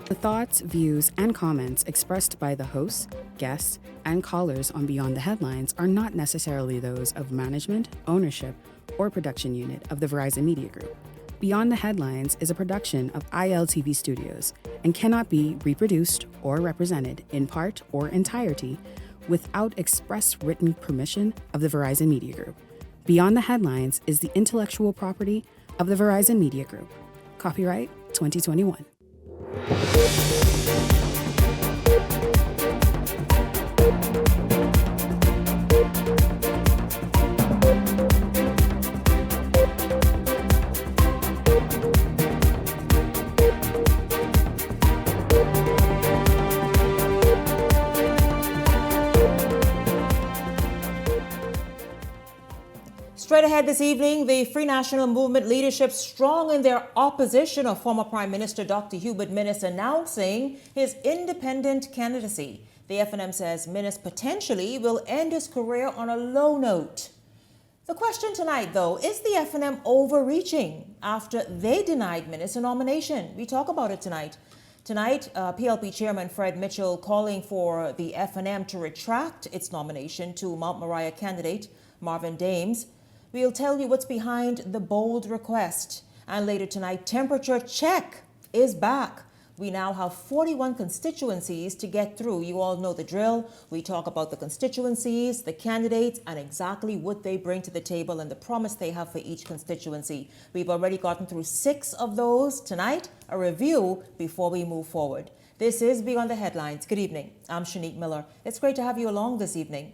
The thoughts, views, and comments expressed by the hosts, guests, and callers on Beyond the Headlines are not necessarily those of management, ownership, or production unit of the Verizon Media Group. Beyond the Headlines is a production of ILTV Studios and cannot be reproduced or represented in part or entirety without express written permission of the Verizon Media Group. Beyond the Headlines is the intellectual property of the Verizon Media Group. Copyright 2021. Straight ahead this evening, the Free National Movement leadership strong in their opposition of former Prime Minister Dr. Hubert Minnis announcing his independent candidacy. The FNM says Minnis potentially will end his career on a low note. The question tonight, though, is the FNM overreaching after they denied Minnis a nomination? We talk about it tonight. Tonight, PLP Chairman Fred Mitchell calling for the FNM to retract its nomination to Mount Moriah candidate Marvin Dames. We'll tell you what's behind the bold request. And later tonight, temperature check is back. We now have 41 constituencies to get through. You all know the drill. We talk about the constituencies, the candidates, and exactly what they bring to the table and the promise they have for each constituency. We've already gotten through 6 of those. Tonight, a review before we move forward. This is Beyond the Headlines. Good evening. I'm Shanique Miller. It's great to have you along this evening.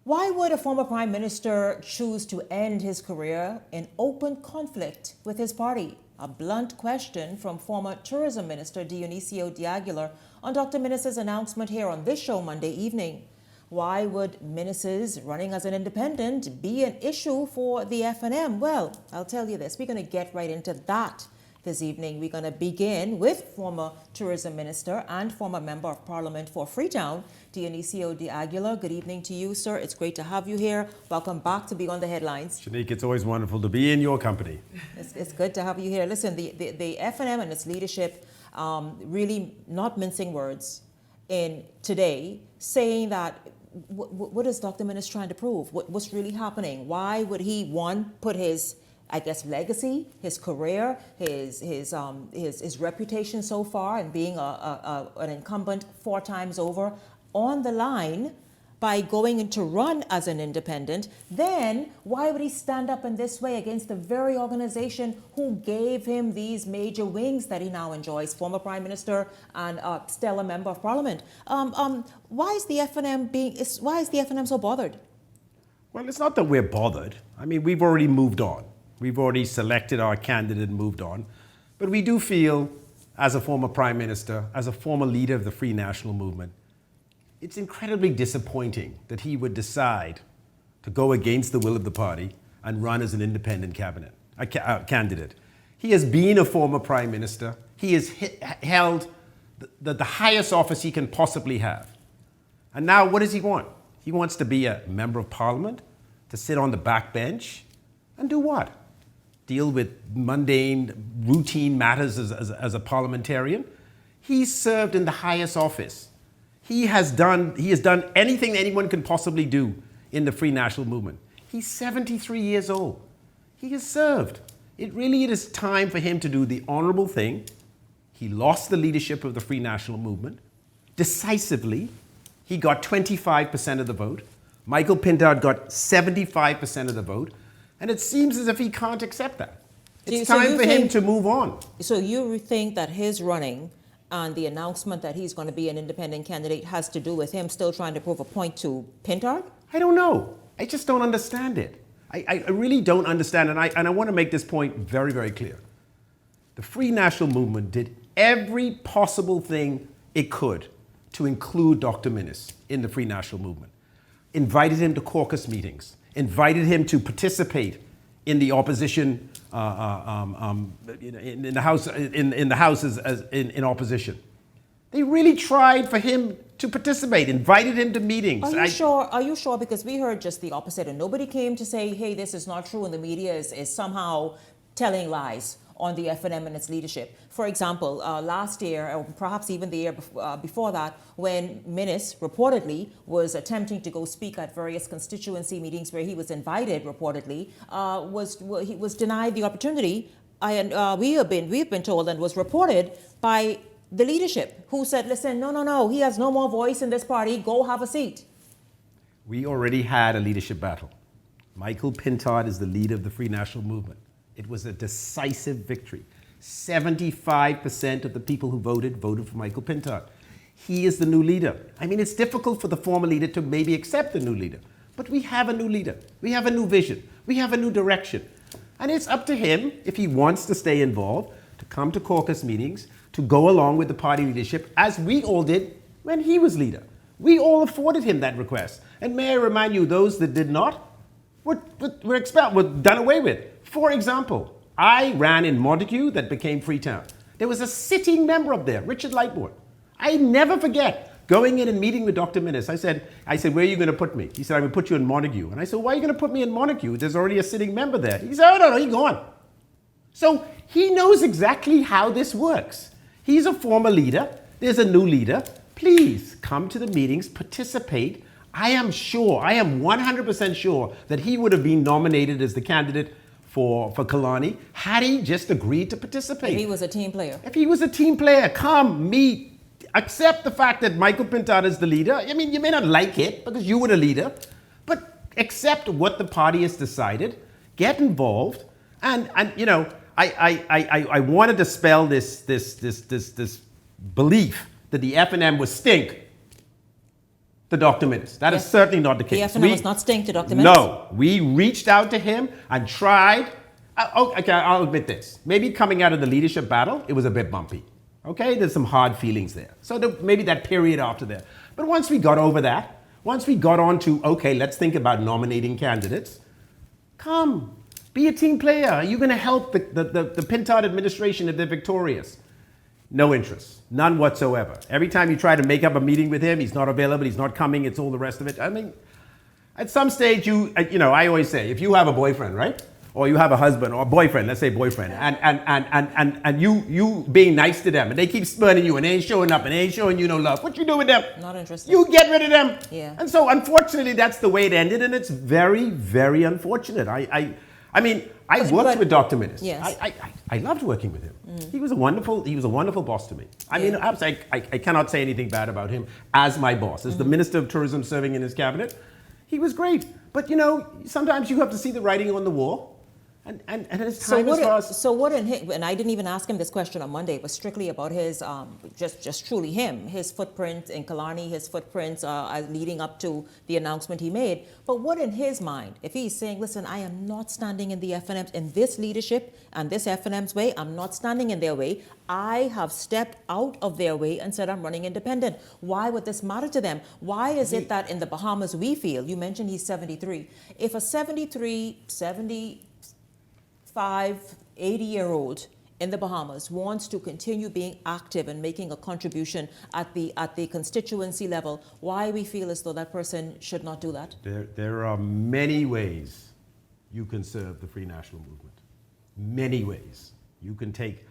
Why would a former prime minister choose to end his career in open conflict with his party? A blunt question from former tourism minister Dionisio D'Aguilar on Dr. Minnis's announcement here on this show Monday evening. Why would Minnis's running as an independent be an issue for the FNM? Well, I'll tell you this. We're going to get right into that this evening. We're going to begin with former tourism minister and former member of parliament for Freetown, Dionisio D'Aguilar. Good evening to you, sir. It's great to have you here. Welcome back to Beyond the Headlines. Shanique, it's always wonderful to be in your company. It's good to have you here. Listen, the FNM and its leadership really not mincing words in today, saying that what is Dr. Minnis trying to prove? What's really happening? Why would he, one, put his legacy, his career, his reputation so far, and being an incumbent 4 times over, on the line by going in to run as an independent? Then why would he stand up in this way against the very organization who gave him these major wings that he now enjoys, former Prime Minister and stellar member of Parliament? Why is the FNM so bothered? Well, it's not that we're bothered. I mean, we've already moved on. We've already selected our candidate and moved on. But we do feel, as a former Prime Minister, as a former leader of the Free National Movement, it's incredibly disappointing that he would decide to go against the will of the party and run as an independent candidate. He has been a former Prime Minister. He has held the highest office he can possibly have. And now what does he want? He wants to be a member of Parliament, to sit on the backbench, and do what? Deal with mundane, routine matters as a parliamentarian? He's served in the highest office. He has done anything anyone can possibly do in the Free National Movement. He's 73 years old. He has served. It is time for him to do the honorable thing. He lost the leadership of the Free National Movement decisively. He got 25% of the vote. Michael Pintard got 75% of the vote. And it seems as if he can't accept that. It's time for him to move on. So you think that his running and the announcement that he's going to be an independent candidate has to do with him still trying to prove a point to Pintard? I don't know. I just don't understand it. I really don't understand. And I want to make this point very, very clear. The Free National Movement did every possible thing it could to include Dr. Minnis in the Free National Movement. Invited him to caucus meetings. Invited him to participate in the opposition, in the House, in the House in opposition. They really tried for him to participate, invited him to meetings. Are you sure? Because we heard just the opposite, and nobody came to say, hey, this is not true, and the media is somehow telling lies on the FNM and its leadership. For example, last year, or perhaps even the year before that, when Minnis reportedly was attempting to go speak at various constituency meetings where he was invited, reportedly, he was denied the opportunity. We've been told and was reported by the leadership, who said, listen, no, he has no more voice in this party, go have a seat. We already had a leadership battle. Michael Pintard is the leader of the Free National Movement. It was a decisive victory. 75% of the people who voted for Michael Pintard. He is the new leader. I mean, it's difficult for the former leader to maybe accept the new leader, but we have a new leader. We have a new vision. We have a new direction. And it's up to him, if he wants to stay involved, to come to caucus meetings, to go along with the party leadership, as we all did when he was leader. We all afforded him that request. And may I remind you, those that did not were expelled, were done away with. For example, I ran in Montague that became Freetown. There was a sitting member up there, Richard Lightbourne. I never forget going in and meeting with Dr. Minnis. I said, where are you going to put me? He said, I'm going to put you in Montague. And I said, why are you going to put me in Montague? There's already a sitting member there. He said, oh, no, he's gone. So he knows exactly how this works. He's a former leader. There's a new leader. Please come to the meetings, participate. I am 100% sure that he would have been nominated as the candidate for Kalani had he just agreed to participate. If he was a team player. If he was a team player, come, meet, accept the fact that Michael Pintard is the leader. I mean, you may not like it because you were the leader, but accept what the party has decided, get involved, and you know, I want to dispel this belief that the FNM was stink to Dr. Minnis. That is certainly not the case. The FNM was not stink to Dr. Minnis? No. We reached out to him and tried. Okay, I'll admit this. Maybe coming out of the leadership battle, it was a bit bumpy. Okay, there's some hard feelings there. So maybe that period after that. But once we got over that, once we got on to, okay, let's think about nominating candidates, come, be a team player. Are you going to help the Pintard administration if they're victorious? No interest, none whatsoever. Every time you try to make up a meeting with him, he's not available, he's not coming, it's all the rest of it. I mean, at some stage, I always say, if you have a boyfriend, right? Or you have a husband or a boyfriend, let's say boyfriend, and you being nice to them, and they keep spurning you, and they ain't showing up, and they ain't showing you no love. What you do with them? Not interested. You get rid of them. Yeah. And so, unfortunately, that's the way it ended, and it's very, very unfortunate. I mean, I worked with Dr. Minnis. Yes. I loved working with him. He was a wonderful boss to me. I mean, I cannot say anything bad about him as my boss, as the Minister of Tourism serving in his cabinet. He was great. But you know, sometimes you have to see the writing on the wall. And his time and I didn't even ask him this question on Monday. It was strictly about his, just truly him, his footprint in Kalani, his footprints leading up to the announcement he made. But what in his mind, if he's saying, listen, I am not standing in the FNM's, in this leadership and this FNM's way, I'm not standing in their way. I have stepped out of their way and said I'm running independent. Why would this matter to them? Why is it that in the Bahamas we feel, you mentioned he's 73, if a 80-year-old in the Bahamas wants to continue being active and making a contribution at the constituency level, why we feel as though that person should not do that? There are many ways you can serve the Free National Movement. Many ways. You can take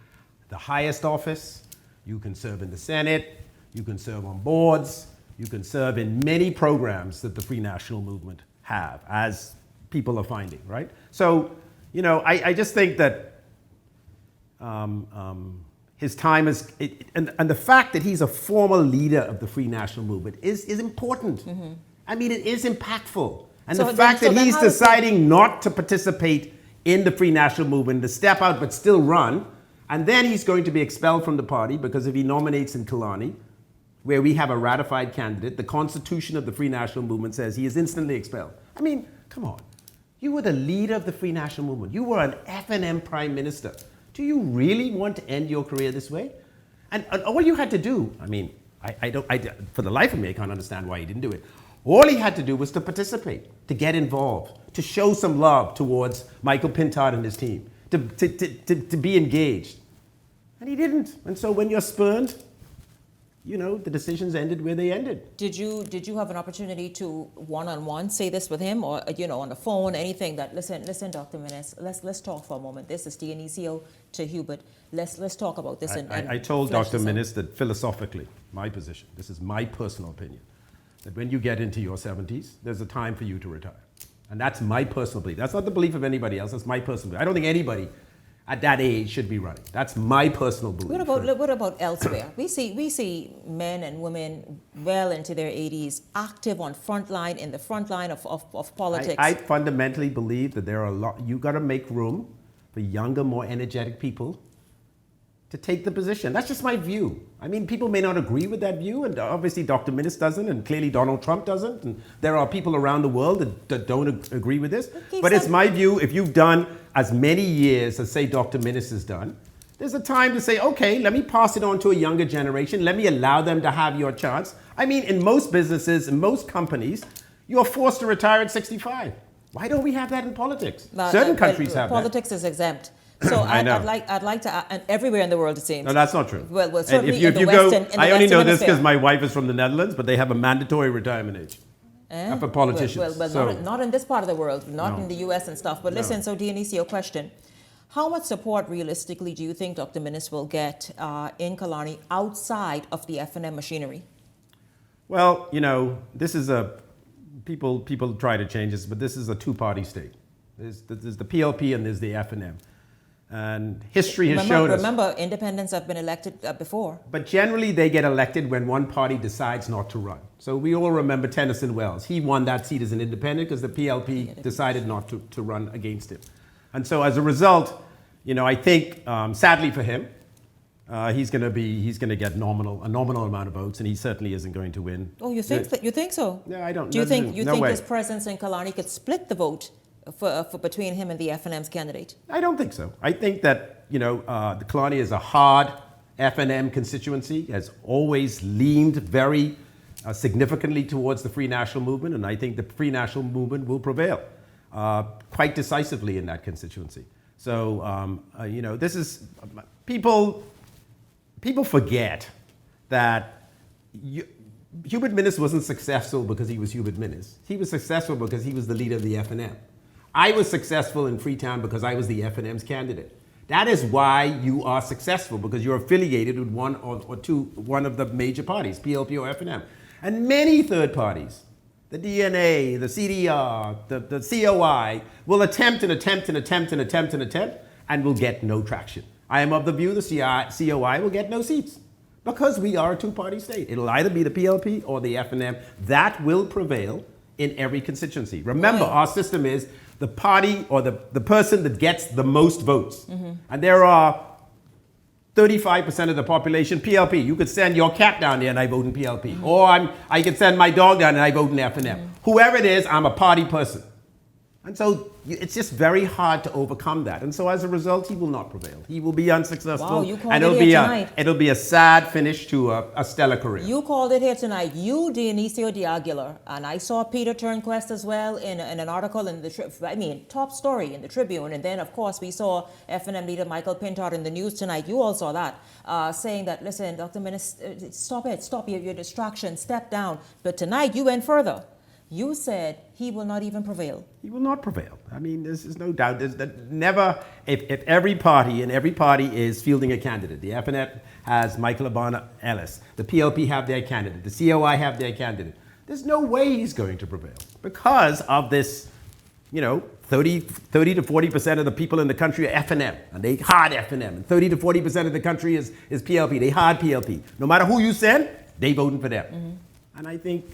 the highest office, you can serve in the Senate, you can serve on boards, you can serve in many programs that the Free National Movement have, as people are finding, right? So, you know, I just think that his time is, and the fact that he's a former leader of the Free National Movement is important. Mm-hmm. I mean, it is impactful. And so the fact that he's deciding not to participate in the Free National Movement, to step out but still run, and then he's going to be expelled from the party because if he nominates in Kalani, where we have a ratified candidate, the Constitution of the Free National Movement says he is instantly expelled. I mean, come on. You were the leader of the Free National Movement. You were an FNM Prime Minister. Do you really want to end your career this way? And all you had to do, I mean, for the life of me, I can't understand why he didn't do it. All he had to do was to participate, to get involved, to show some love towards Michael Pintard and his team, to be engaged. And he didn't. And so when you're spurned, the decisions ended where they ended. Did you have an opportunity to one-on-one say this with him, or on the phone, anything that listen, Dr. Minnis, let's talk for a moment. This is Dionisio to Hubert. Let's talk about this. I told Dr. Minnis that philosophically, my position, this is my personal opinion, that when you get into your 70s, there's a time for you to retire. And that's my personal belief. That's not the belief of anybody else. That's my personal belief. I don't think anybody at that age should be running. That's my personal belief. What about elsewhere? We see men and women well into their 80s active in the front line of politics. I fundamentally believe that there are you got to make room for younger, more energetic people to take the position. That's just my view. I mean, people may not agree with that view, and obviously Dr. Minnis doesn't, and clearly Donald Trump doesn't, and there are people around the world that don't agree with this. But it's my view, if you've done as many years as, say, Dr. Minnis has done, there's a time to say, okay, let me pass it on to a younger generation. Let me allow them to have your chance. I mean, in most businesses, in most companies, you're forced to retire at 65. Why don't we have that in politics? Certain countries have politics is exempt. So I'd like to, and everywhere in the world it seems. No, that's not true. Well, certainly if in the you Western, I only know this because my wife is from the Netherlands, but they have a mandatory retirement age for politicians. Well, not in this part of the world, not in the US and stuff. But listen, so Dionisio, question. How much support realistically do you think Dr. Minnis will get in Killarney outside of the FNM machinery? Well, this is people try to change this, but this is a two-party state. There's the PLP and there's the FNM. And history has shown us. Remember, independents have been elected before. But generally, they get elected when one party decides not to run. So we all remember Tennyson Wells. He won that seat as an independent because the PLP decided not to run against him. And so as a result, I think, sadly for him, he's going to get a nominal amount of votes, and he certainly isn't going to win. Oh, you think so? No, I don't. Do you think his presence in Killarney could split the vote for between him and the FNM's candidate? I don't think so. I think that the Killarney is a hard FNM constituency, has always leaned very significantly towards the Free National Movement, and I think the Free National Movement will prevail quite decisively in that constituency. So this is people forget that Hubert Minnis wasn't successful because he was Hubert Minnis. He was successful because he was the leader of the FNM. I was successful in Freetown because I was the FNM's candidate. That is why you are successful, because you're affiliated with one of the major parties, PLP or FNM. And many third parties, the DNA, the CDR, the COI, will attempt and will get no traction. I am of the view the COI will get no seats because we are a two-party state. It'll either be the PLP or the FNM. That will prevail in every constituency. Remember, our system is the party or the person that gets the most votes. Mm-hmm. And there are 35% of the population PLP. You could send your cat down there and I vote in PLP. Mm-hmm. Or I could send my dog down and I vote in FNM. Mm-hmm. Whoever it is, I'm a party person. And so it's just very hard to overcome that. And so as a result, he will not prevail. He will be unsuccessful. Wow, you called and it'll be a sad finish to a stellar career. You called it here tonight. You, Dionisio de Aguilar, and I saw Peter Turnquest as well in an article in the top story in the Tribune. And then, of course, we saw FNM leader Michael Pintard in the news tonight. You all saw that, saying that, listen, Dr. Minnis, stop your distraction, step down. But tonight you went further. You said he will not even prevail. He will not prevail. I mean, there's no doubt. If every party is fielding a candidate, the FNF has Michael Abana Ellis, the PLP have their candidate, the COI have their candidate. There's no way he's going to prevail because of this, 30 to 40% of the people in the country are FNM, and they hard FNM. And 30 to 40% of the country is PLP, they hard PLP. No matter who you send, they voting for them. Mm-hmm. And I think,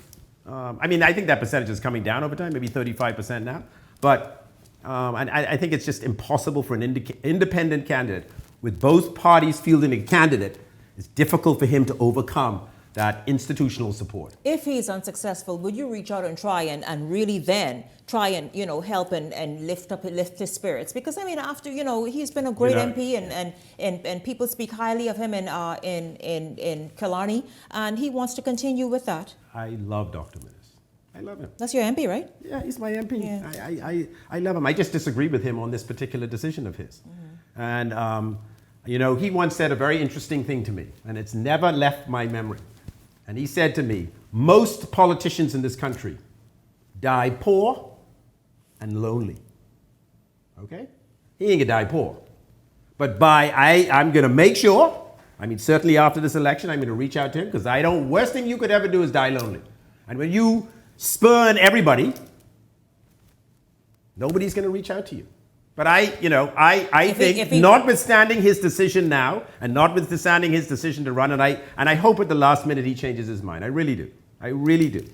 I think that percentage is coming down over time, maybe 35% now. But I think it's just impossible for an independent candidate with both parties fielding a candidate. It's difficult for him to overcome that institutional support. If he's unsuccessful, would you reach out and try and really then try and help and lift his spirits? Because after he's been a great MP and people speak highly of him in Killarney, and he wants to continue with that. I love Dr. Minnis. I love him. That's your MP, right? Yeah, he's my MP. Yeah. I love him. I just disagree with him on this particular decision of his. Mm-hmm. And he once said a very interesting thing to me, and it's never left my memory. And he said to me, most politicians in this country die poor and lonely. Okay? He ain't gonna die poor. But I'm gonna make sure, certainly after this election, I'm gonna reach out to him because worst thing you could ever do is die lonely. And when you spurn everybody, nobody's gonna reach out to you. But I think, notwithstanding his decision now, and notwithstanding his decision to run, and I hope at the last minute he changes his mind. I really do. I really do.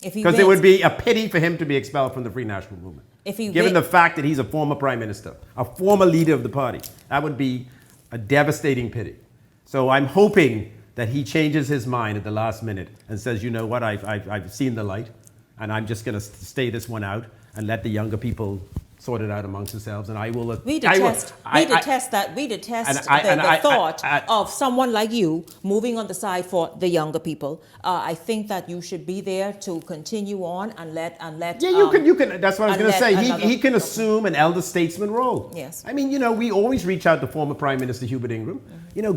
Because it would be a pity for him to be expelled from the Free National Movement. Given the fact that he's a former prime minister, a former leader of the party, that would be a devastating pity. So I'm hoping that he changes his mind at the last minute and says, you know what, I've seen the light, and I'm just going to stay this one out and let the younger people sort it out amongst themselves, and I will. We detest the thought of someone like you moving on the side for the younger people. I think that you should be there to continue on and let. Yeah, you can. That's what I was going to say. He can assume an elder statesman role. Yes. We always reach out to former Prime Minister Hubert Ingraham.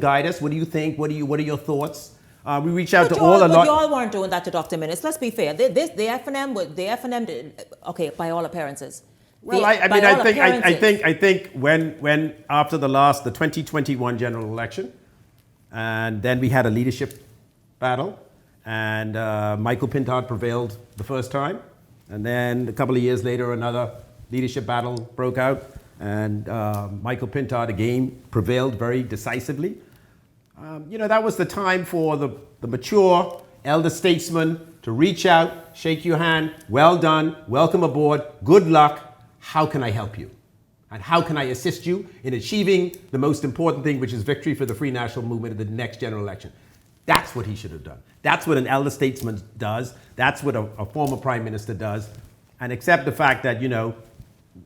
Guide us. What do you think? What are your thoughts? We reach out to all a lot. But y'all weren't doing that to Dr. Minnis. Let's be fair. The FNM did, okay, by all appearances. Well, I think when after the 2021 general election, and then we had a leadership battle, and Michael Pintard prevailed the first time, and then a couple of years later another leadership battle broke out, and Michael Pintard again prevailed very decisively. That was the time for the mature elder statesman to reach out, shake your hand, well done, welcome aboard, good luck. How can I help you? And how can I assist you in achieving the most important thing, which is victory for the Free National Movement in the next general election? That's what he should have done. That's what an elder statesman does. That's what a former prime minister does. And accept the fact that,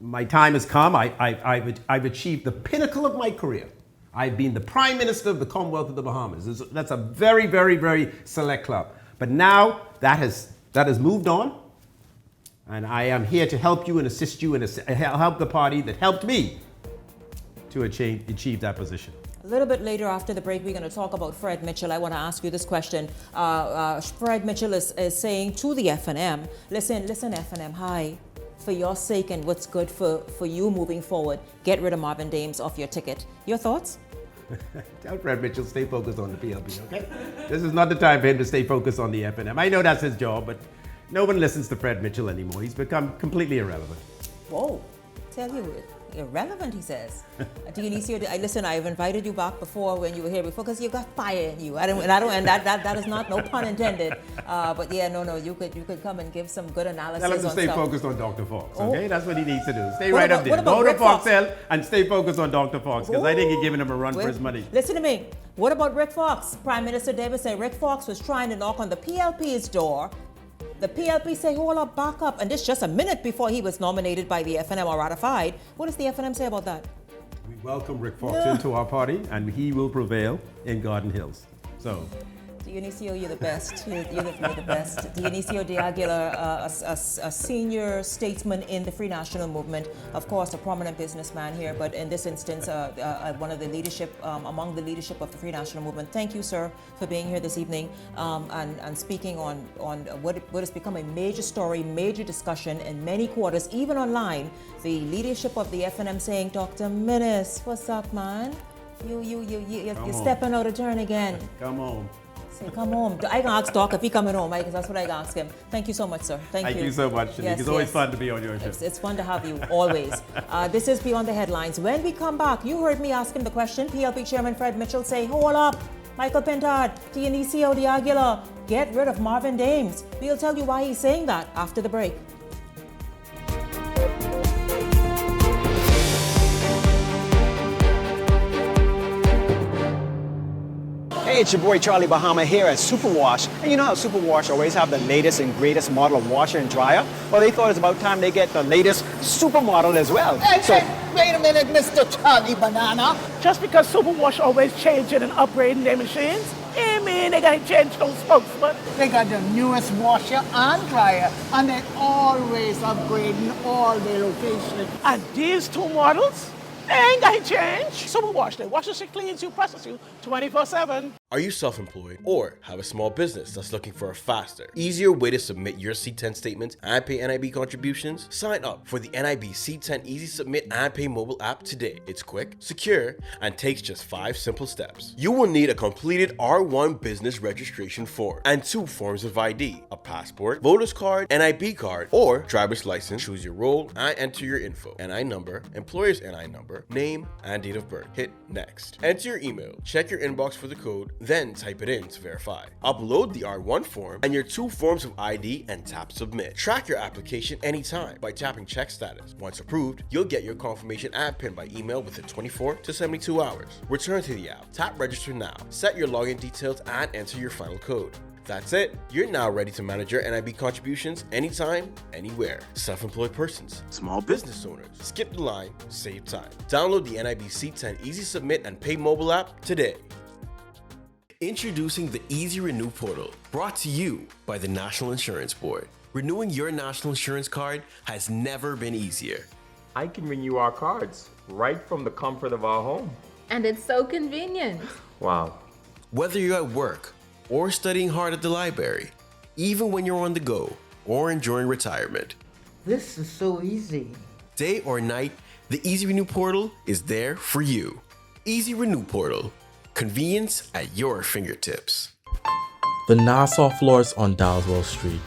my time has come. I've achieved the pinnacle of my career. I've been the Prime Minister of the Commonwealth of the Bahamas. That's a very, very, very select club. But now that has moved on. And I am here to help you and assist you and help the party that helped me to achieve that position. A little bit later after the break, we're going to talk about Fred Mitchell. I want to ask you this question. Fred Mitchell is saying to the FNM, listen, FNM, hi, for your sake and what's good for you moving forward, get rid of Marvin Dames off your ticket. Your thoughts? Tell Fred Mitchell, stay focused on the PLP, okay? This is not the time for him to stay focused on the FNM. I know that's his job, but no one listens to Fred Mitchell anymore. He's become completely irrelevant. Whoa, tell you, irrelevant, he says. Dionisio, listen, I've invited you back before when you were here before because you got fire in you. That is not, no pun intended. But yeah, no, you could come and give some good analysis. Tell him to stay focused on Dr. Fox, okay? That's what he needs to do. Stay right up there. Go to Foxtel and stay focused on Dr. Fox because I think he's giving him a run for his money. Listen to me. What about Rick Fox? Prime Minister Davis said Rick Fox was trying to knock on the PLP's door. The PLP say, hold up, back up. And this just a minute before he was nominated by the FNM or ratified. What does the FNM say about that? We welcome Rick Fox into our party, and he will prevail in Garden Hills. So, Dionisio, you're the best. You're the best. Dionisio de Aguilar, a senior statesman in the Free National Movement. Of course, a prominent businessman here, but in this instance, one of the leadership, among the leadership of the Free National Movement. Thank you, sir, for being here this evening and speaking on what has become a major story, major discussion in many quarters, even online. The leadership of the FNM saying, Dr. Minnis, what's up, man? You're stepping out of turn again. Come on. Say, come home. I can ask Doc if he coming home, because that's what I can ask him. Thank you so much, sir. Thank you. Thank you so much, Shanique. It's always fun to be on your show. It's fun to have you, always. This is Beyond the Headlines. When we come back, you heard me ask him the question. PLP Chairman Fred Mitchell say, hold up, Michael Pintard, Dionisio de Aguilar, get rid of Marvin Dames. We'll tell you why he's saying that after the break. Hey, it's your boy Charlie Bahama here at Superwash. And you know how Superwash always have the latest and greatest model of washer and dryer? Well, they thought it's about time they get the latest supermodel as well. Hey, wait a minute, Mr. Charlie Banana. Just because Superwash always changing and upgrading their machines, I mean they gotta change those folks, but they got the newest washer and dryer, and they always upgrading all their locations. And these two models, they ain't gotta change. Superwash, they wash you, cleans you, process you 24/7. Are you self-employed or have a small business that's looking for a faster, easier way to submit your C10 statements and pay NIB contributions? Sign up for the NIB C10 Easy Submit and Pay mobile app today. It's quick, secure, and takes just 5 simple steps. You will need a completed R1 business registration form and 2 forms of ID, a passport, voter's card, NIB card, or driver's license. Choose your role and enter your info, NI number, employer's NI number, name, and date of birth. Hit next. Enter your email. Check your inbox for the code, then type it in to verify. Upload the R1 form and your 2 forms of ID and tap submit. Track your application anytime by tapping check status. Once approved, you'll get your confirmation and PIN by email within 24 to 72 hours. Return to the app, tap register now, set your login details and enter your final code. That's it. You're now ready to manage your NIB contributions anytime, anywhere. Self-employed persons, small business owners, skip the line, save time. Download the NIB C10 Easy Submit and Pay mobile app today. Introducing the Easy Renew portal, brought to you by the National Insurance Board. Renewing your national insurance card has never been easier. I can renew our cards right from the comfort of our home. And it's so convenient. Wow. Whether you're at work or studying hard at the library, even when you're on the go or enjoying retirement. This is so easy. Day or night, the Easy Renew portal is there for you. Easy Renew portal. Convenience at your fingertips. The Nassau Florist on Dalswell Street.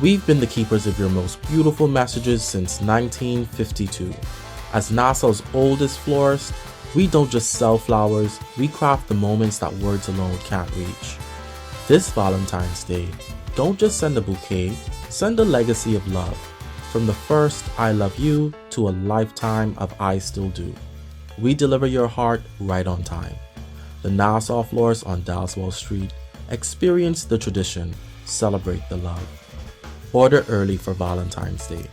We've been the keepers of your most beautiful messages since 1952. As Nassau's oldest florist, we don't just sell flowers, we craft the moments that words alone can't reach. This Valentine's Day, don't just send a bouquet, send a legacy of love. From the first I love you to a lifetime of I still do. We deliver your heart right on time. The Nassau Florist on Dalswell Street. Experience the tradition, celebrate the love. Order early for Valentine's Day.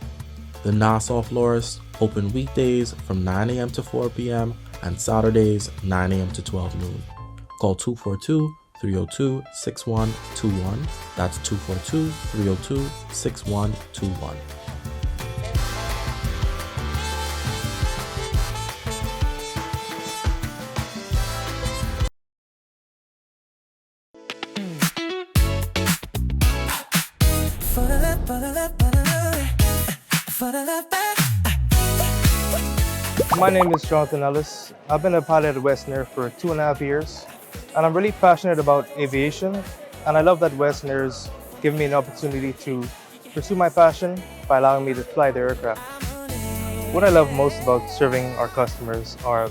The Nassau Florist, open weekdays from 9 a.m. to 4 p.m. and Saturdays 9 a.m. to 12 noon. Call 242-302-6121. That's 242-302-6121. My name is Jonathan Ellis. I've been a pilot at Western for 2.5 years, and I'm really passionate about aviation, and I love that Western Air's given me an opportunity to pursue my passion by allowing me to fly the aircraft. What I love most about serving our customers are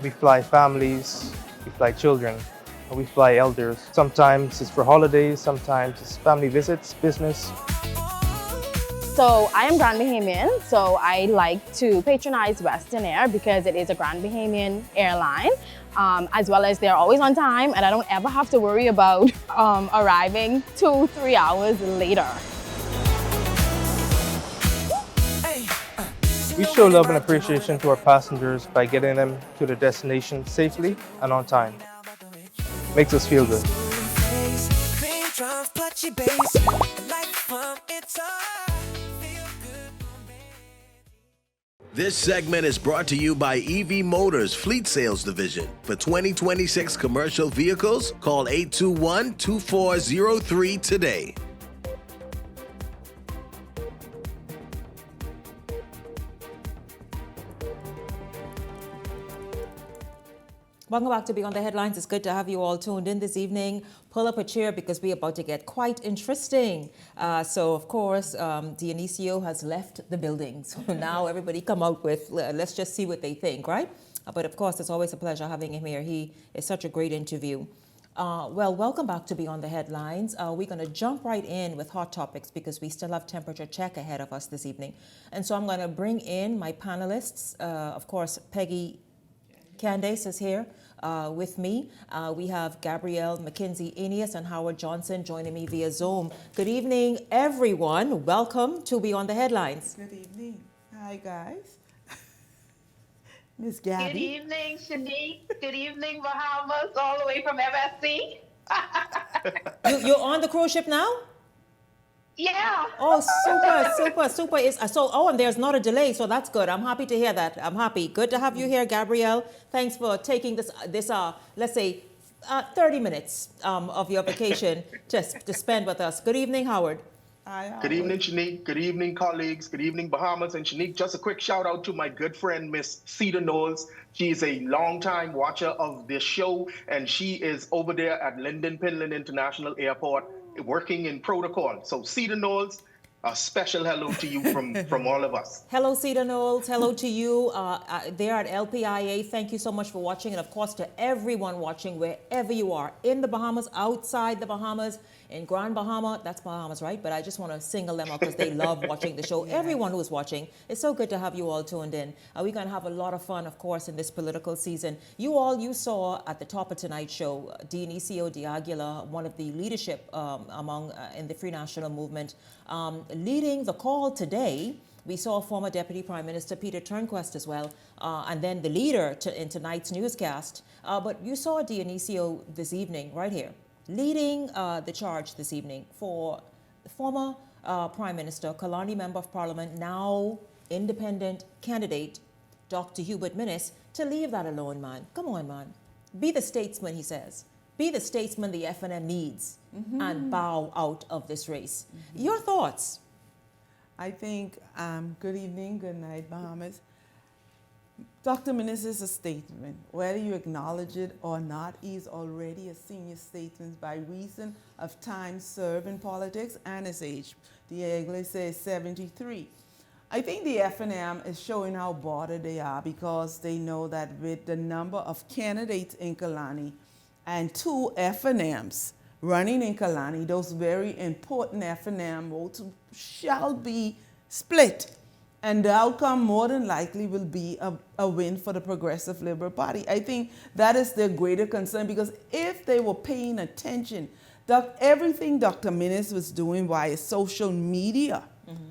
we fly families, we fly children, and we fly elders. Sometimes it's for holidays, sometimes it's family visits, business. So I am Grand Bahamian, so I like to patronize Western Air because it is a Grand Bahamian airline, as well as they're always on time and I don't ever have to worry about arriving 2-3 hours later. We show love and appreciation to our passengers by getting them to their destination safely and on time. Makes us feel good. This segment is brought to you by EV Motors Fleet Sales Division. For 2026 commercial vehicles, call 821-2403 today. Welcome back to Beyond the Headlines. It's good to have you all tuned in this evening. Pull up a chair because we're about to get quite interesting. So, of course, Dionisio has left the building. So now everybody come out with, let's just see what they think, right? But, of course, it's always a pleasure having him here. He is such a great interview. Well, welcome back to Beyond the Headlines. We're going to jump right in with hot topics because we still have temperature check ahead of us this evening. And so I'm going to bring in my panelists. Of course, Peggy Candace is here with me. We have Gabrielle McKinsey Enius and Howard Johnson joining me via Zoom. Good evening, everyone. Welcome to Beyond the Headlines. Good evening. Hi, guys. Miss Gabby. Good evening, Shanique. Good evening, Bahamas, all the way from MSC. You're on the cruise ship now? Yeah. Oh, super. And there's not a delay, so that's good. I'm happy to hear that. I'm happy. Good to have you here, Gabrielle. Thanks for taking this let's say, 30 minutes of your vacation to spend with us. Good evening, Howard. Hi, Good evening, Shanique. Good evening, colleagues. Good evening, Bahamas. And Shanique, just a quick shout out to my good friend, Miss Cedar Knowles. She is a longtime watcher of this show, and she is over there at Lyndon Pinland International Airport working in protocol. So Cedar Knowles, a special hello to you from all of us. Hello, Cedar Knowles. Hello to you there at LPIA. Thank you so much for watching. And of course, to everyone watching wherever you are, in the Bahamas, outside the Bahamas, in Grand Bahama. That's Bahamas, right? But I just want to single them out because they love watching the show. Everyone who is watching, it's so good to have you all tuned in. We're going to have a lot of fun, of course, in this political season. You saw at the top of tonight's show, Dionisio de Aguilar, one of the leadership in the Free National Movement, leading the call today. We saw former Deputy Prime Minister Peter Turnquest as well, and then the leader in tonight's newscast. But you saw Dionisio this evening, right here, leading the charge this evening for the former Prime Minister, Kalani Member of Parliament, now independent candidate, Dr. Hubert Minnis, to leave that alone, man. Come on, man. Be the statesman, he says. Be the statesman the FNM needs and bow out of this race. Your thoughts? I think, good evening, good night, Bahamas. Dr. Minnis is a statesman. Whether you acknowledge it or not, he's already a senior statesman by reason of time served in politics and his age. The English says 73. I think the FNM is showing how bothered they are because they know that with the number of candidates in Kalani and 2 FNMs running in Kalani, those very important FNM votes shall be split. And the outcome more than likely will be a win for the Progressive Liberal Party. I think that is their greater concern because if they were paying attention, everything Dr. Minnis was doing via social media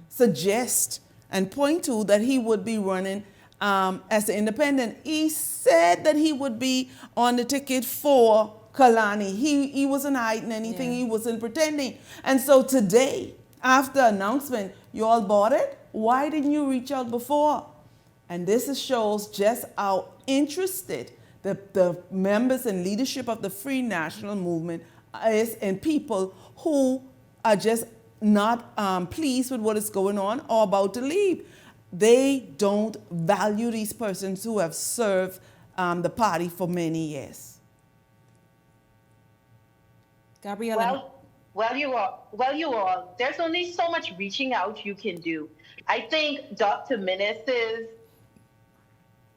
suggests and point to that he would be running as an independent. He said that he would be on the ticket for Kalani. He wasn't hiding anything. He wasn't pretending. And so today, after announcement, you all bought it? Why didn't you reach out before? And this shows just how interested the members and leadership of the Free National Movement is in people who are just not pleased with what is going on or about to leave. They don't value these persons who have served the party for many years. Gabriella. Well, you all, there's only so much reaching out you can do. I think Dr. Minnis's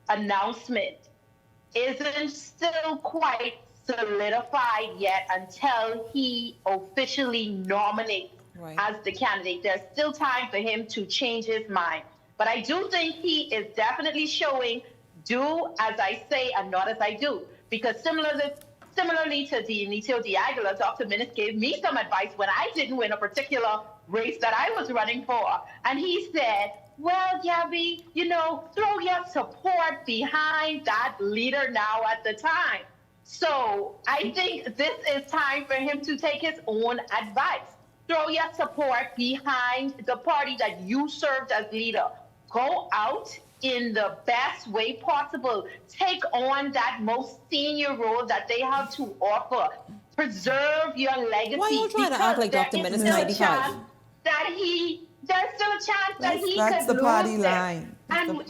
announcement isn't still quite solidified yet until he officially nominates as the candidate. There's still time for him to change his mind. But I do think he is definitely showing do as I say and not as I do. Because similarly to Dionisio de Aguilar, Dr. Minnis gave me some advice when I didn't win a particular race that I was running for. And he said, well, Gabby, throw your support behind that leader now at the time. So I think this is time for him to take his own advice. Throw your support behind the party that you served as leader. Go out in the best way possible. Take on that most senior role that they have to offer. Preserve your legacy. Why are you trying to act like Dr. Minnis is 95? There's still a chance that he that's could the party lose line. And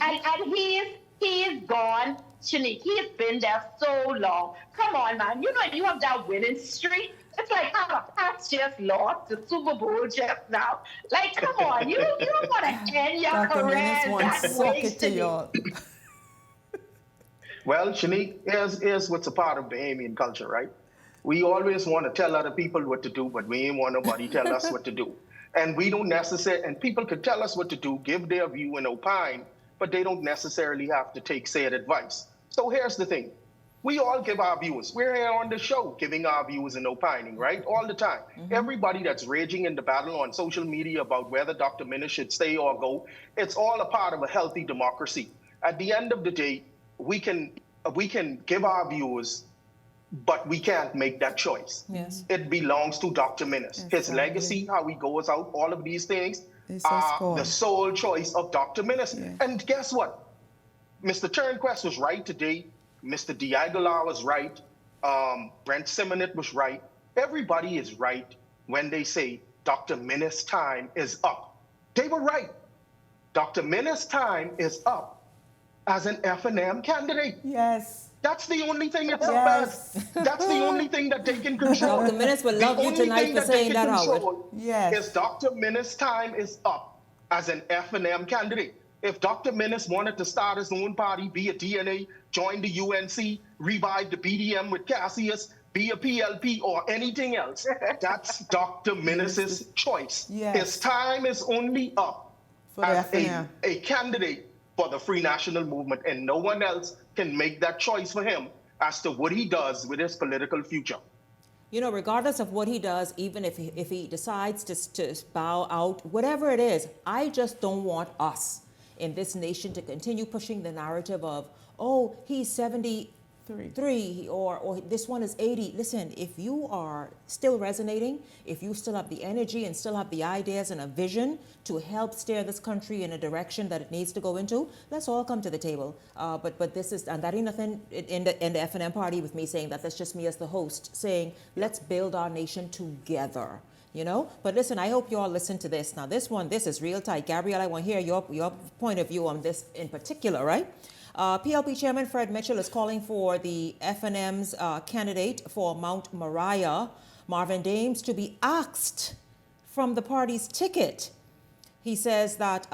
he is gone, Shanique. He has been there so long. Come on, man. You have that winning streak. It's like how the Pats just lost the Super Bowl just now. Like, come on, you don't want to end your Dr. career Minnis wants that to suck way, it to y'all. Well, Shanique, here's what's a part of Bahamian culture, right? We always want to tell other people what to do, but we ain't want nobody tell us what to do. And we don't necessarily, and people can tell us what to do, give their view and opine, but they don't necessarily have to take said advice. So here's the thing. We all give our views. We're here on the show giving our views and opining, right? All the time. Everybody that's raging in the battle on social media about whether Dr. Minnis should stay or go, it's all a part of a healthy democracy. At the end of the day, we can give our views, but we can't make that choice. Yes. It belongs to Dr. Minnis. His legacy, how he goes out, all of these things are the sole choice of Dr. Minnis. Yeah. And guess what? Mr. Turnquest was right today. Mr. de Aguilar was right. Brent Simonette was right. Everybody is right when they say Dr. Minnis' time is up. They were right. Dr. Minnis' time is up as an FNM candidate. Yes. That's the only thing that's up as. That's the only thing that they can control. Dr. Minnis will love you tonight for saying that, Howard. Is Dr. Minnis' time is up as an FNM candidate. If Dr. Minnis wanted to start his own party, be a DNA, join the UNC, revive the BDM with Cassius, be a PLP or anything else, that's Dr. Minnis' choice. Yes. His time is only up for as a candidate for the Free National Movement, and no one else can make that choice for him as to what he does with his political future. You know, regardless of what he does, even if he decides to bow out, whatever it is, I just don't want us in this nation to continue pushing the narrative of, oh, he's 73 or this one is 80. Listen, if you are still resonating, if you still have the energy and still have the ideas and a vision to help steer this country in a direction that it needs to go into, let's all come to the table. But this is, and that ain't nothing in the FNM party with me saying that. That's just me as the host saying, let's build our nation together. You know, but listen, I hope you all listen to this. Now, this is real tight. Gabrielle, I want to hear your point of view on this in particular, right? PLP Chairman Fred Mitchell is calling for the FNM's candidate for Mount Moriah, Marvin Dames, to be axed from the party's ticket. He says that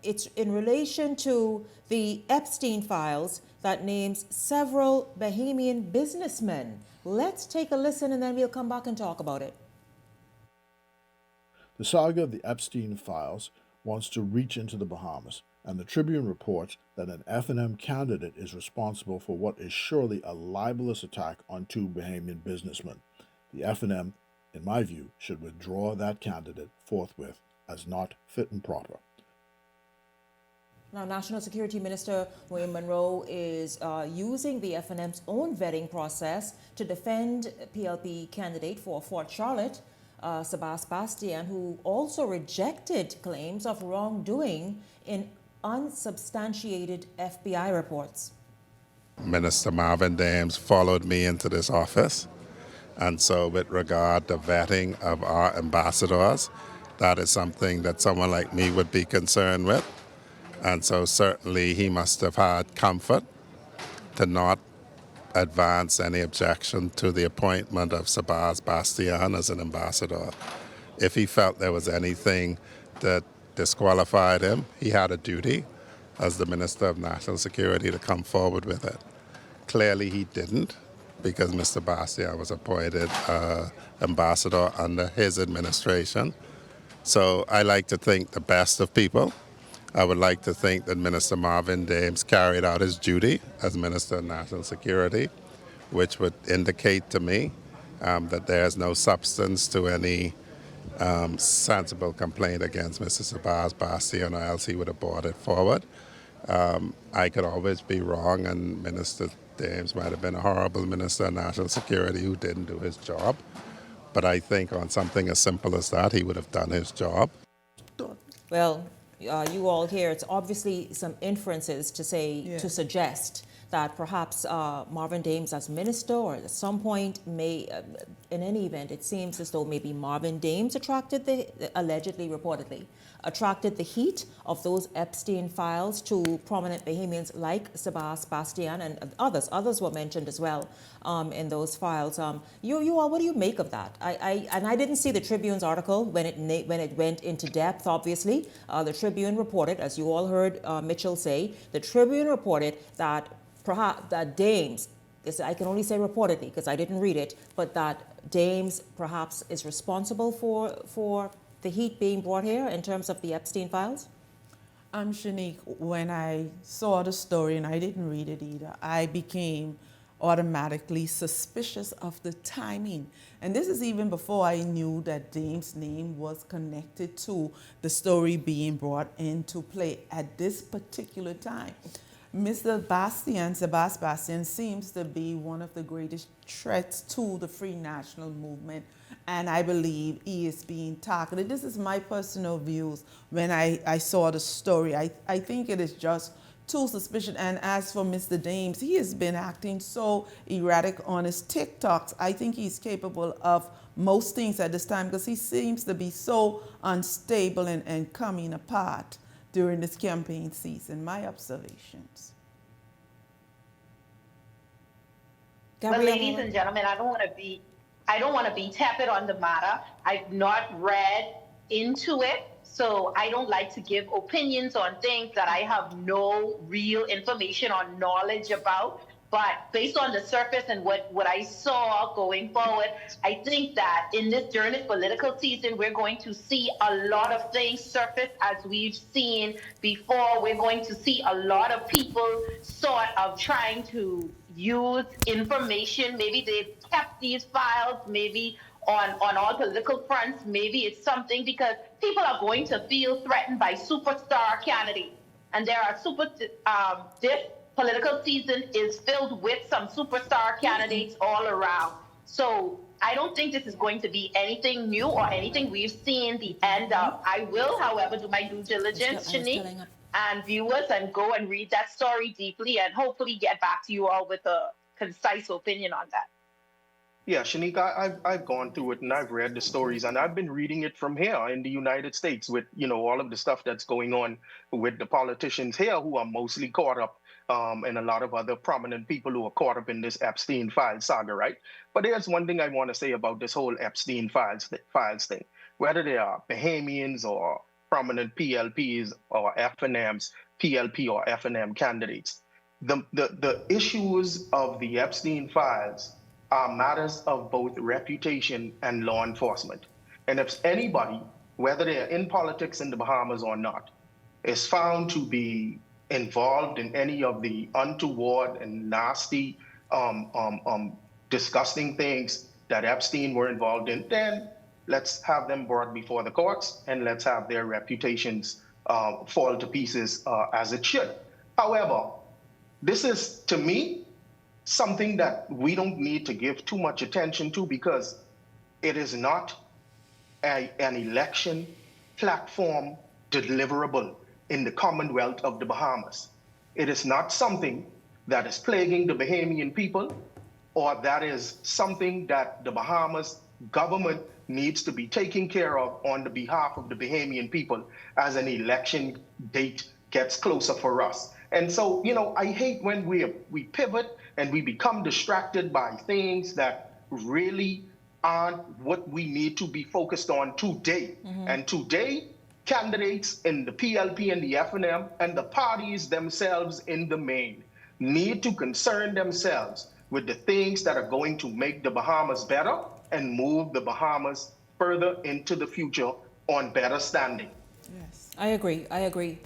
it's in relation to the Epstein files that names several Bahamian businessmen. Let's take a listen and then we'll come back and talk about it. The saga of the Epstein files wants to reach into the Bahamas, and the Tribune reports that an FNM candidate is responsible for what is surely a libelous attack on two Bahamian businessmen. The FNM, in my view, should withdraw that candidate forthwith as not fit and proper. Now, National Security Minister William Monroe is using the FNM's own vetting process to defend PLP candidate for Fort Charlotte, Sebastian, who also rejected claims of wrongdoing in unsubstantiated FBI reports. Minister Marvin Dames followed me into this office, and so with regard to vetting of our ambassadors, that is something that someone like me would be concerned with, and so certainly he must have had comfort to not advance any objection to the appointment of Sebastian as an ambassador. If he felt there was anything that disqualified him, he had a duty as the Minister of National Security to come forward with it. Clearly he didn't, because Mr. Bastian was appointed ambassador under his administration. So I like to think the best of people. I would like to think that Minister Marvin Dames carried out his duty as Minister of National Security, which would indicate to me that there is no substance to any sensible complaint against Mr. Sebastian, or else he would have brought it forward. I could always be wrong, and Minister Dames might have been a horrible Minister of National Security who didn't do his job. But I think on something as simple as that, he would have done his job. Well, you all hear, it's obviously some inferences to say, to suggest that perhaps Marvin Dames as minister, or at some point may, in any event, it seems as though maybe Marvin Dames allegedly, reportedly, attracted the heat of those Epstein files to prominent Bahamians like Sebastian and others. Others were mentioned as well in those files. You all, what do you make of that? I didn't see the Tribune's article when it went into depth, obviously. The Tribune reported, as you all heard Mitchell say, the Tribune reported that perhaps that Dames, I can only say reportedly because I didn't read it, but that Dames perhaps is responsible for the heat being brought here in terms of the Epstein files? Shanique, when I saw the story, and I didn't read it either, I became automatically suspicious of the timing. And this is even before I knew that Dames' name was connected to the story being brought into play at this particular time. Mr. Sebastian seems to be one of the greatest threats to the Free National Movement, and I believe he is being targeted. This is my personal views when I saw the story. I think it is just too suspicious. And as for Mr. Dames, he has been acting so erratic on his TikToks. I think he's capable of most things at this time because he seems to be so unstable and coming apart during this campaign season. My observations. Well, ladies and gentlemen, I don't want to be tepid on the matter. I've not read into it, so I don't like to give opinions on things that I have no real information or knowledge about. But based on the surface and what I saw going forward, I think that during this political season, we're going to see a lot of things surface as we've seen before. We're going to see a lot of people sort of trying to use information. Maybe they've kept these files, maybe on all political fronts. Maybe it's something because people are going to feel threatened by superstar candidates. And there are this political season is filled with some superstar candidates all around. So I don't think this is going to be anything new or anything we've seen the end of. I will, however, do my due diligence, Shanique, and viewers, and go and read that story deeply and hopefully get back to you all with a concise opinion on that. Yeah, Shanique, I've gone through it and I've read the stories, and I've been reading it from here in the United States with, all of the stuff that's going on with the politicians here who are mostly caught up, and a lot of other prominent people who are caught up in this Epstein file saga, right? But there's one thing I want to say about this whole Epstein files thing. Whether they are Bahamians or prominent PLPs or FNMs, PLP or FNM candidates, the issues of the Epstein files are matters of both reputation and law enforcement. And if anybody, whether they're in politics in the Bahamas or not, is found to be involved in any of the untoward and nasty, disgusting things that Epstein were involved in, then let's have them brought before the courts and let's have their reputations fall to pieces as it should. However, this is, to me, something that we don't need to give too much attention to because it is not an election platform deliverable in the Commonwealth of the Bahamas. It is not something that is plaguing the Bahamian people, or that is something that the Bahamas government needs to be taking care of on the behalf of the Bahamian people as an election date gets closer for us. And so, I hate when we pivot and we become distracted by things that really aren't what we need to be focused on today. Mm-hmm. And today, candidates in the PLP and the FNM and the parties themselves in the main need to concern themselves with the things that are going to make the Bahamas better and move the Bahamas further into the future on better standing. Yes, I agree.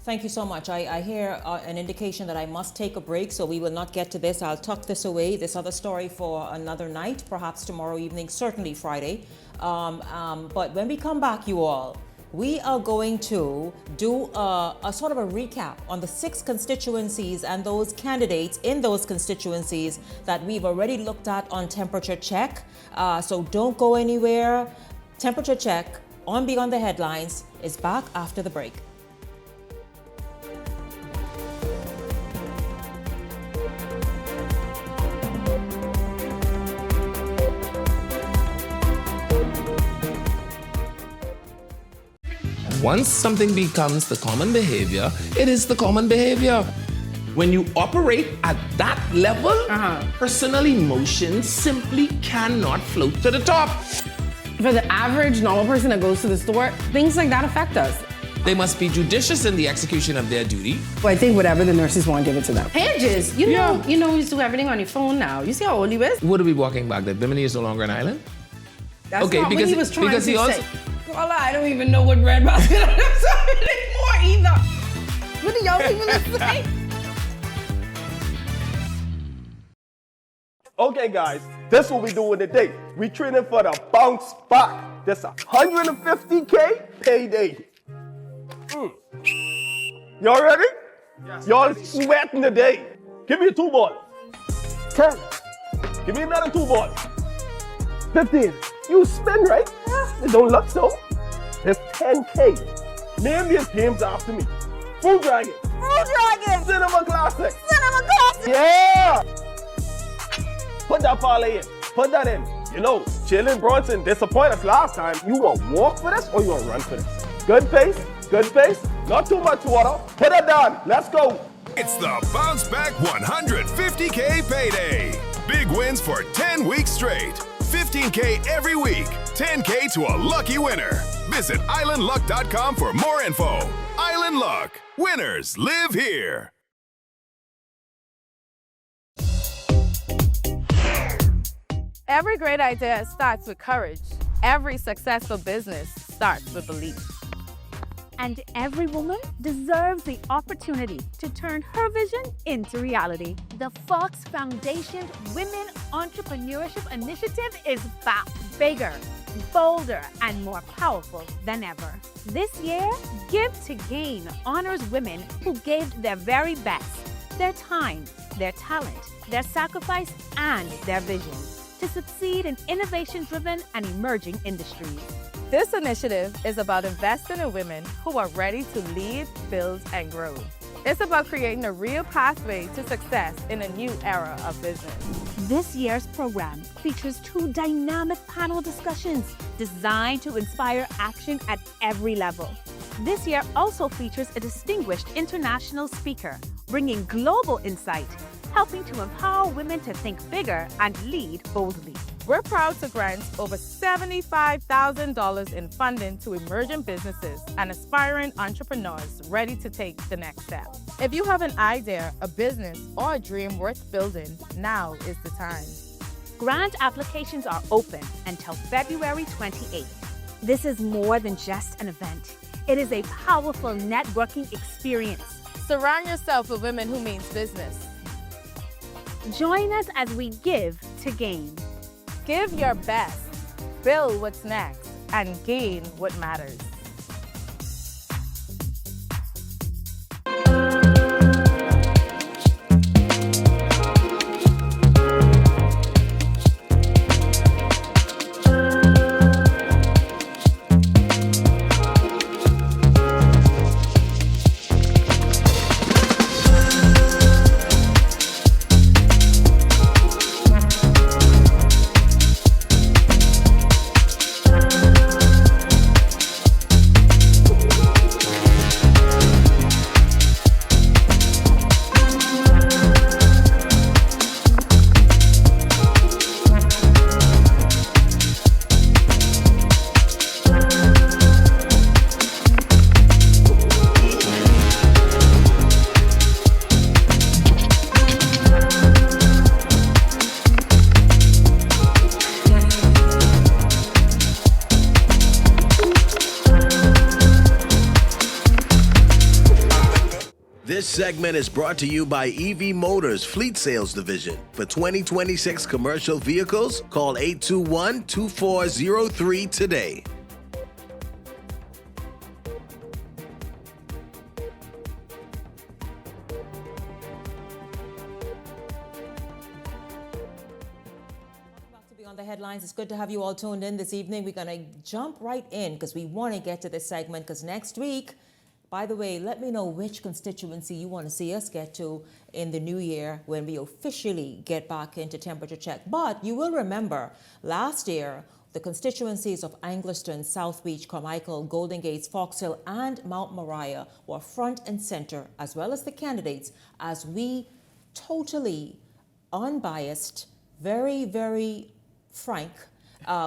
Thank you so much. I hear an indication that I must take a break, so we will not get to this. I'll tuck this away, this other story, for another night, perhaps tomorrow evening, certainly Friday. But when we come back, you all, we are going to do a sort of a recap on the 6 constituencies and those candidates in those constituencies that we've already looked at on Temperature Check. So don't go anywhere. Temperature Check on Beyond the Headlines is back after the break. Once something becomes the common behavior, it is the common behavior. When you operate at that level, personal emotions simply cannot float to the top. For the average normal person that goes to the store, things like that affect us. They must be judicious in the execution of their duty. Well, I think whatever the nurses want, give it to them. Pages, you know, you do everything on your phone now. You see how old he is? What are we walking back? That Bimini is no longer an island? That's okay, not what he was trying to say. Carla, I don't even know what breadbasket anymore either. What do y'all people say? Okay, guys, this is what we doing today. We training for the bounce back. This $150K payday. Y'all ready? Yes. Y'all sweating today. Give me a 2-ball. 10. Give me another 2-ball. 15. You spin, right? It don't look so. It's 10K. Name these games after me. Full Dragon, Blue Dragon. Cinema Classic. Cinema Classic. Yeah. Put that parlay in. Put that in. You know, Jalen Brunson disappointed us last time. You want to walk for this or you want to run for this? Good pace. Good pace. Not too much water. Put it down. Let's go. It's the Bounce Back 150K payday. Big wins for 10 weeks straight. 15K every week. 10K to a lucky winner. Visit islandluck.com for more info. Island Luck. Winners live here. Every great idea starts with courage. Every successful business starts with belief. And every woman deserves the opportunity to turn her vision into reality. The Fox Foundation Women Entrepreneurship Initiative is back, bigger, bolder, and more powerful than ever. This year, Give to Gain honors women who gave their very best, their time, their talent, their sacrifice, and their vision to succeed in innovation-driven and emerging industries. This initiative is about investing in women who are ready to lead, build, and grow. It's about creating a real pathway to success in a new era of business. This year's program features 2 dynamic panel discussions designed to inspire action at every level. This year also features a distinguished international speaker, bringing global insight, helping to empower women to think bigger and lead boldly. We're proud to grant over $75,000 in funding to emerging businesses and aspiring entrepreneurs ready to take the next step. If you have an idea, a business, or a dream worth building, now is the time. Grant applications are open until February 28th. This is more than just an event. It is a powerful networking experience. Surround yourself with women who mean business. Join us as we give to gain. Give your best, build what's next, and gain what matters. This segment is brought to you by EV Motors Fleet Sales Division. For 2026 commercial vehicles, call 821-2403 today. On the headlines, it's good to have you all tuned in this evening. We're going to jump right in because we want to get to this segment because next week, by the way, let me know which constituency you want to see us get to in the new year when we officially get back into temperature check. But you will remember last year, the constituencies of Anglestone, South Beach, Carmichael, Golden Gates, Fox Hill, and Mount Moriah were front and center, as well as the candidates, as we totally unbiased, very, very frank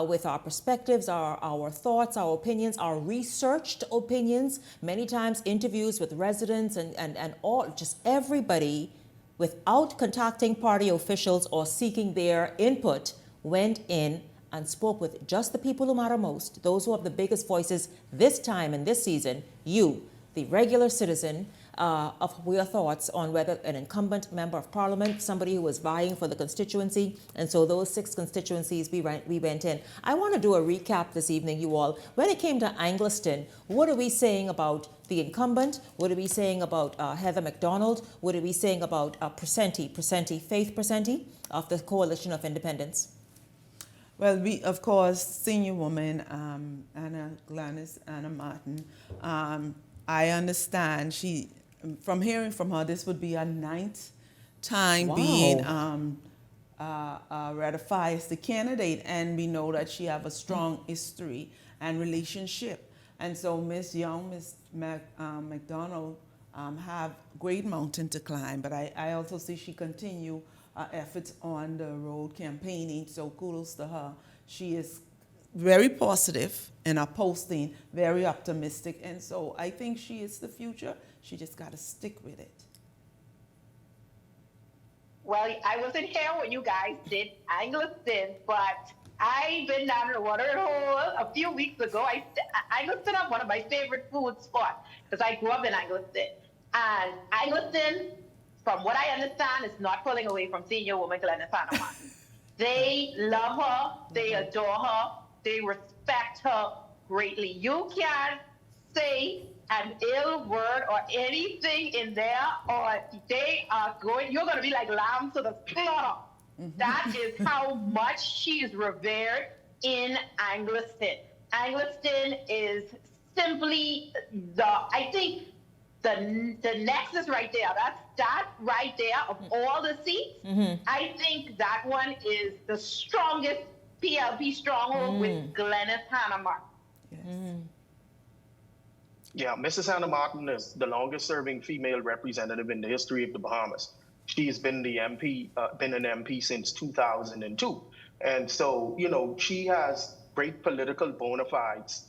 with our perspectives, our thoughts, our opinions, our researched opinions, many times interviews with residents and all, just everybody, without contacting party officials or seeking their input, went in and spoke with just the people who matter most, those who have the biggest voices this time and this season, you, the regular citizen, of your thoughts on whether an incumbent member of parliament, somebody who was vying for the constituency, and so those 6 constituencies we went in. I want to do a recap this evening, you all. When it came to Anglestone, what are we saying about the incumbent? What are we saying about Heather McDonald? What are we saying about Faith Presenti of the Coalition of Independents? Well, we, of course, senior woman, Anna Martin, I understand she from hearing from her, this would be her 9th time Wow. being ratified as the candidate, and we know that she have a strong history and relationship. And so Miss Young, Miss McDonald have great mountain to climb, but I also see she continue efforts on the road campaigning, so kudos to her. She is very positive in her posting, very optimistic, and so I think she is the future. She just got to stick with it. Well, I wasn't here when you guys did Anglestone, but I've been down in the watering hole a few weeks ago. Anglestone is one of my favorite food spots because I grew up in Anglestone. And Anglestone, from what I understand, is not pulling away from senior woman Glennis Hannah Martin. They love her, they adore her, they respect her greatly. You can't say an ill word or anything in there, or you're going to be like lamb to the slaughter. That is how much she is revered in Anglestone. Anglestone is simply I think the nexus right there, that right there of all the seats, I think that one is the strongest PLP stronghold with Glennis Hannah Martin. Yes. Yeah, Mrs. Hannah Martin is the longest serving female representative in the history of the Bahamas. She's been an MP since 2002. And so, she has great political bona fides.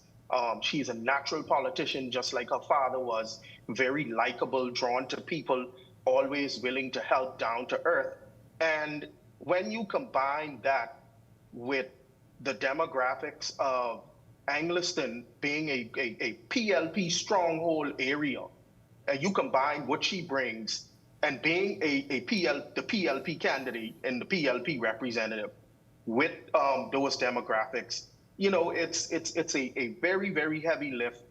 She's a natural politician, just like her father was, very likable, drawn to people, always willing to help, down to earth. And when you combine that with the demographics of Anglestone being a PLP stronghold area, and you combine what she brings and being the PLP candidate and the PLP representative with those demographics, it's a very, very heavy lift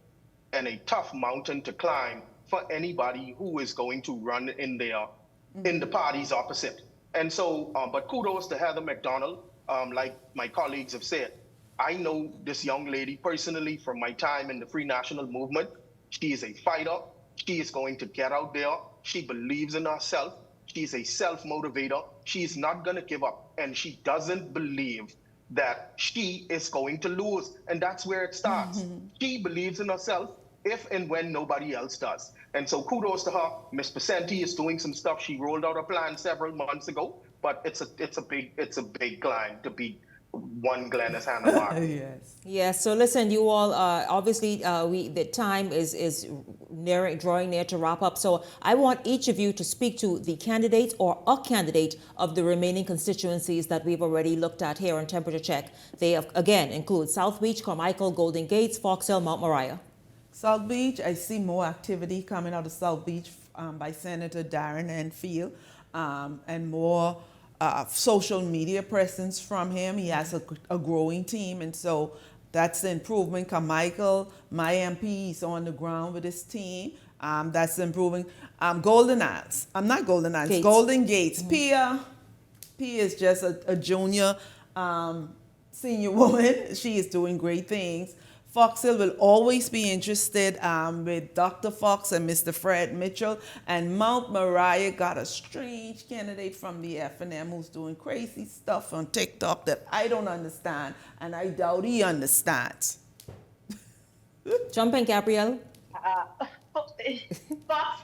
and a tough mountain to climb for anybody who is going to run in the parties opposite. And so, but kudos to Heather McDonald. Like my colleagues have said, I know this young lady personally from my time in the Free National Movement. She is a fighter. She is going to get out there. She believes in herself. She's a self-motivator. She's not going to give up. And she doesn't believe that she is going to lose. And that's where it starts. She believes in herself if and when nobody else does. And so kudos to her. Ms. Pacenti is doing some stuff. She rolled out a plan several months ago, but it's a big climb to beat one Glennis Hannah Martin. Yes. Yes. So listen, you all. Obviously, the time is drawing near to wrap up. So I want each of you to speak to the candidate or a candidate of the remaining constituencies that we've already looked at here on Temperature Check. They again include South Beach, Carmichael, Golden Gates, Fox Hill, Mount Moriah. South Beach, I see more activity coming out of South Beach by Senator Darren Enfield, and more social media presence from him. He has a growing team, and so that's the improvement. Carmichael, my MP, is on the ground with his team. That's improving. Golden Gates. Pia is just a junior senior woman. She is doing great things. Fox Hill will always be interested with Dr. Fox and Mr. Fred Mitchell. And Mount Moriah got a strange candidate from the FNM who's doing crazy stuff on TikTok that I don't understand, and I doubt he understands. Jump in, Gabrielle. Fox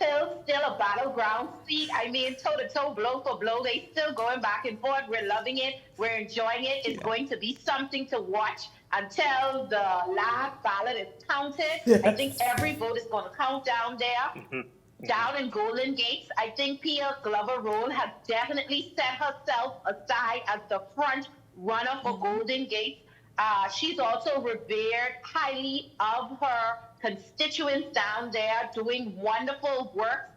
Hill's still a battleground seat. I mean, toe-to-toe, blow for blow. They still going back and forth. We're loving it. We're enjoying it. It's going to be something to watch until the last ballot is counted. Yes. I think every vote is going to count down there. Down in Golden Gates, I think Pia Glover-Roll has definitely set herself aside as the front runner for Golden Gates. She's also revered highly of her constituents down there, doing wonderful work.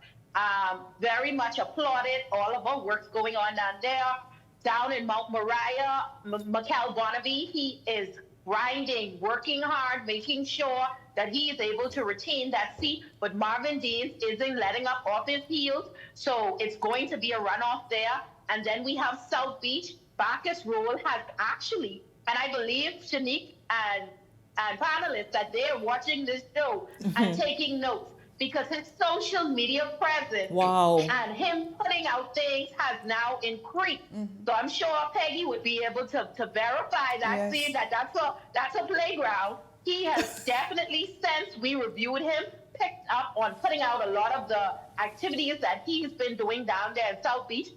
Very much applauded all of her works going on down there. Down in Mount Moriah, Mikel Bonavie, he is grinding, working hard, making sure that he is able to retain that seat. But Marvin Dames isn't letting up off his heels, so it's going to be a runoff there. And then we have South Beach. Bacchus Roll has actually, and I believe Shanique and Panelist, that they're watching this show and taking notes, because his social media presence and him putting out things has now increased. So I'm sure Peggy would be able to verify that, seeing that that's a playground. He has definitely, since we reviewed him, picked up on putting out a lot of the activities that he's been doing down there in South Beach.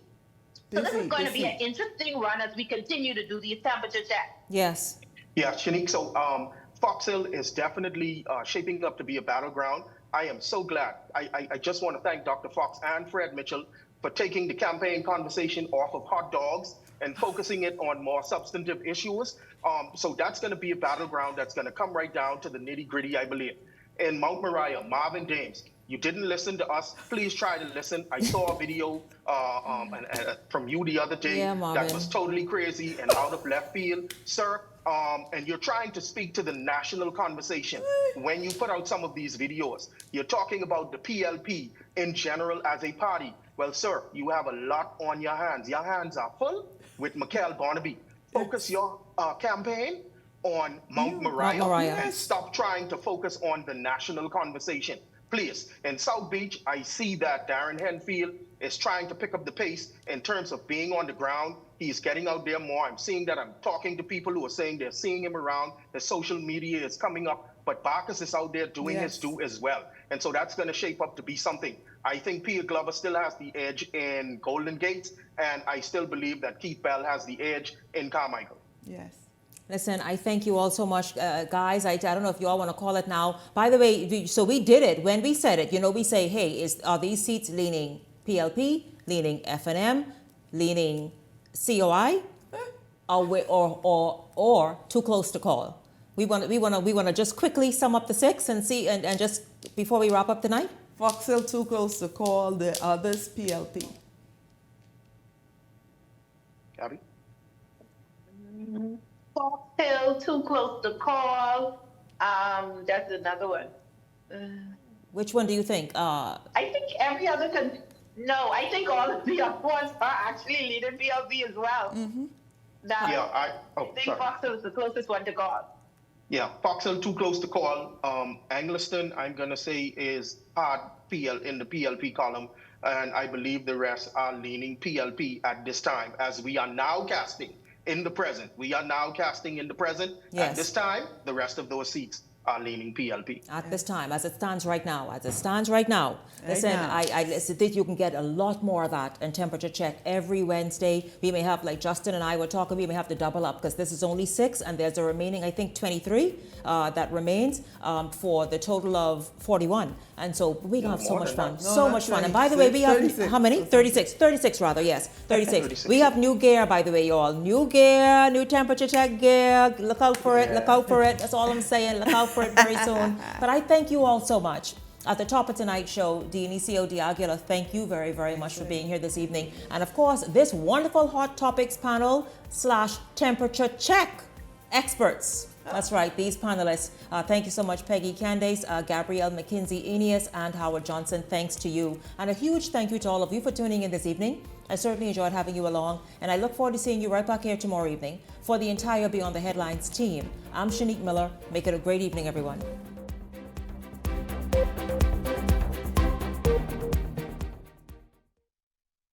So this is going to be an interesting run as we continue to do these temperature checks. Yes. Yeah, Shanique, so Fox Hill is definitely shaping up to be a battleground. I am so glad. I just want to thank Dr. Fox and Fred Mitchell for taking the campaign conversation off of hot dogs and focusing it on more substantive issues. So that's going to be a battleground that's going to come right down to the nitty-gritty, I believe. In Mount Moriah, Marvin Dames, you didn't listen to us. Please try to listen. I saw a video from you the other day that was totally crazy and out of left field. Sir, and you're trying to speak to the national conversation when you put out some of these videos. You're talking about the PLP in general as a party. Well, sir, you have a lot on your hands. Your hands are full with Michael Barnaby. Focus your campaign on Mount Moriah and stop trying to focus on the national conversation. Please, in South Beach, I see that Darren Henfield is trying to pick up the pace in terms of being on the ground. He's getting out there more. I'm seeing that. I'm talking to people who are saying they're seeing him around. The social media is coming up. But Barkas is out there doing his due as well. And so that's going to shape up to be something. I think Peter Glover still has the edge in Golden Gates. And I still believe that Keith Bell has the edge in Carmichael. Yes. Listen, I thank you all so much, guys. I don't know if you all want to call it now. By the way, so we did it. When we said it, we say, hey, are these seats leaning PLP, leaning FNM, leaning COI, or too close to call? We want to just quickly sum up the six and see, and just before we wrap up tonight. Fox Hill too close to call, the others PLP. Gabby? Fox Hill, too close to call. That's another one. Which one do you think? I think every other I think all of the other ones are actually leading PLP as well. I think Fox Hill is the closest one to call. Yeah, Fox Hill too close to call. Anglestone, I'm going to say, is hard PL in the PLP column. And I believe the rest are leaning PLP at this time, as we are now casting in the present. We are now casting in the present. Yes. At this time, the rest of those seats are leaning PLP. At this time, as it stands right now. Listen, I think you can get a lot more of that in Temperature Check every Wednesday. We may have, like Justin and I were talking, we may have to double up because this is only 6 and there's a remaining, I think, 23 that remains for the total of 41. And so we're going to have so much fun. So much fun. And by the way, we have, 36. how many? 36. 36 rather, yes. 36. We have new gear, by the way, y'all. New gear, new Temperature Check gear. Look out for it. Look out for it. That's all I'm saying. Look out for it very soon. But I thank you all so much. At the top of tonight's show, Dionisio Diaguila, thank you very, very much for being here this evening. And of course, this wonderful Hot Topics panel / Temperature Check experts. That's right, these panelists. Thank you so much, Peggy Candace, Gabrielle McKinsey-Eneas, and Howard Johnson. Thanks to you. And a huge thank you to all of you for tuning in this evening. I certainly enjoyed having you along, and I look forward to seeing you right back here tomorrow evening. For the entire Beyond the Headlines team, I'm Shanique Miller. Make it a great evening, everyone.